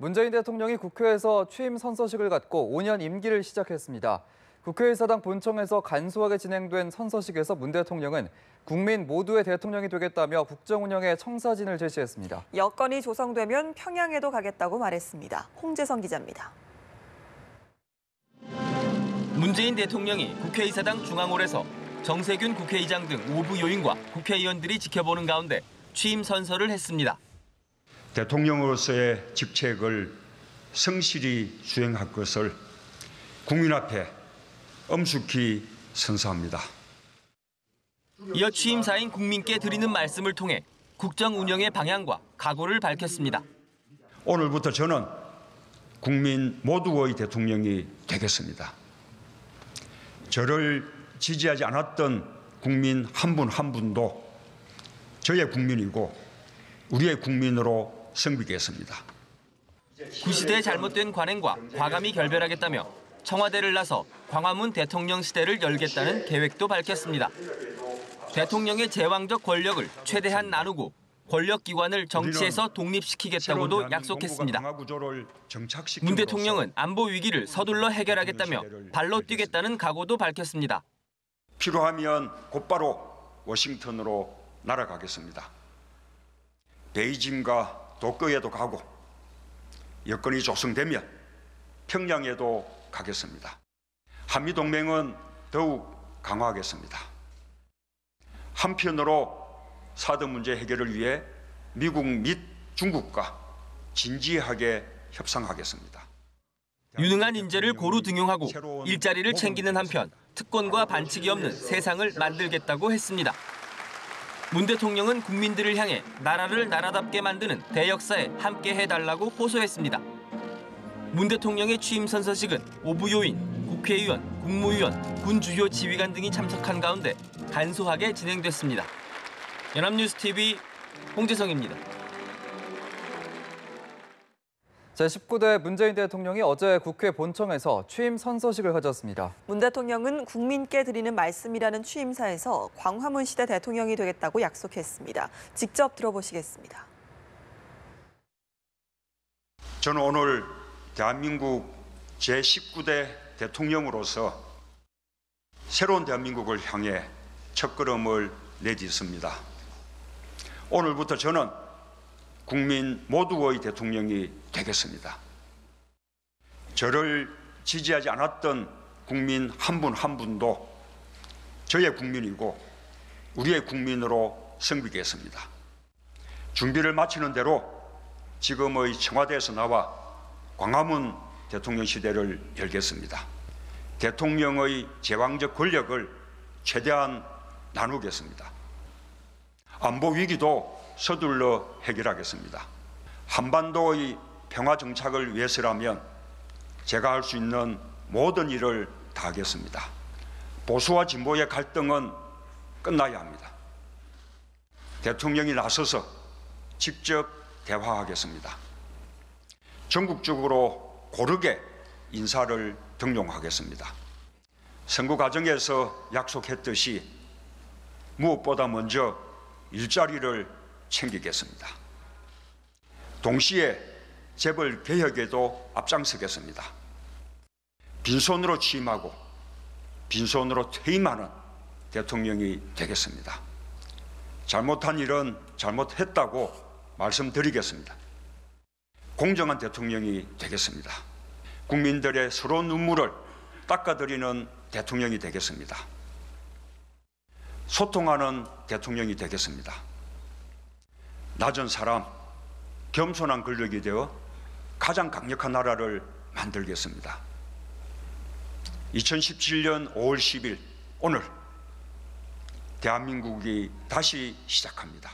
문재인 대통령이 국회에서 취임 선서식을 갖고 5년 임기를 시작했습니다. 국회의사당 본청에서 간소하게 진행된 선서식에서 문 대통령은 국민 모두의 대통령이 되겠다며 국정 운영에 청사진을 제시했습니다. 여건이 조성되면 평양에도 가겠다고 말했습니다. 홍재성 기자입니다. 문재인 대통령이 국회의사당 중앙홀에서 정세균 국회의장 등 5부 요인과 국회의원들이 지켜보는 가운데 취임 선서를 했습니다. 대통령으로서의 직책을 성실히 수행할 것을 국민 앞에 엄숙히 선서합니다. 이어 취임사인 국민께 드리는 말씀을 통해 국정 운영의 방향과 각오를 밝혔습니다. 오늘부터 저는 국민 모두의 대통령이 되겠습니다. 저를 지지하지 않았던 국민 한 분 한 분도 저의 국민이고 우리의 국민으로 섬기겠습니다. 구시대의 잘못된 관행과 과감히 결별하겠다며 청와대를 나서 광화문 대통령 시대를 열겠다는 계획도 밝혔습니다. 대통령의 제왕적 권력을 최대한 나누고 권력기관을 정치에서 독립시키겠다고도 약속했습니다. 문 대통령은 안보 위기를 서둘러 해결하겠다며 발로 뛰겠다는 각오도 밝혔습니다. 필요하면 곧바로 워싱턴으로 날아가겠습니다. 베이징과 도쿄에도 가고 여건이 조성되면 평양에도 가겠습니다. 한미동맹은 더욱 강화하겠습니다. 한편으로 사드 문제 해결을 위해 미국 및 중국과 진지하게 협상하겠습니다. 유능한 인재를 고루 등용하고 일자리를 챙기는 한편 특권과 반칙이 없는 세상을 만들겠다고 했습니다. 문 대통령은 국민들을 향해 나라를 나라답게 만드는 대역사에 함께 해달라고 호소했습니다. 문 대통령의 취임 선서식은 5부 요인, 국회의원, 국무위원, 군 주요 지휘관 등이 참석한 가운데 간소하게 진행됐습니다. 연합뉴스 TV 홍재성입니다. 제19대 문재인 대통령이 어제 국회 본청에서 취임 선서식을 가졌습니다. 문 대통령은 국민께 드리는 말씀이라는 취임사에서 광화문 시대 대통령이 되겠다고 약속했습니다. 직접 들어보시겠습니다. 저는 오늘 대한민국 제19대 대통령으로서 새로운 대한민국을 향해 첫걸음을 내딛습니다. 오늘부터 저는 국민 모두의 대통령이 되겠습니다. 저를 지지하지 않았던 국민 한 분 한 분도 저의 국민이고 우리의 국민으로 섬기겠습니다. 준비를 마치는 대로 지금의 청와대에서 나와 광화문 대통령 시대를 열겠습니다. 대통령의 제왕적 권력을 최대한 나누겠습니다. 안보 위기도 서둘러 해결하겠습니다. 한반도의 평화 정착을 위해서라면 제가 할 수 있는 모든 일을 다하겠습니다. 보수와 진보의 갈등은 끝나야 합니다. 대통령이 나서서 직접 대화하겠습니다. 전국적으로 고르게 인사를 등용하겠습니다. 선거 과정에서 약속했듯이 무엇보다 먼저 일자리를 챙기겠습니다. 동시에 재벌 개혁에도 앞장서겠습니다. 빈손으로 취임하고 빈손으로 퇴임하는 대통령이 되겠습니다. 잘못한 일은 잘못했다고 말씀드리겠습니다. 공정한 대통령이 되겠습니다. 국민들의 서러운 눈물을 닦아드리는 대통령이 되겠습니다. 소통하는 대통령이 되겠습니다. 낮은 사람, 겸손한 권력이 되어 가장 강력한 나라를 만들겠습니다. 2017년 5월 10일 오늘 대한민국이 다시 시작합니다.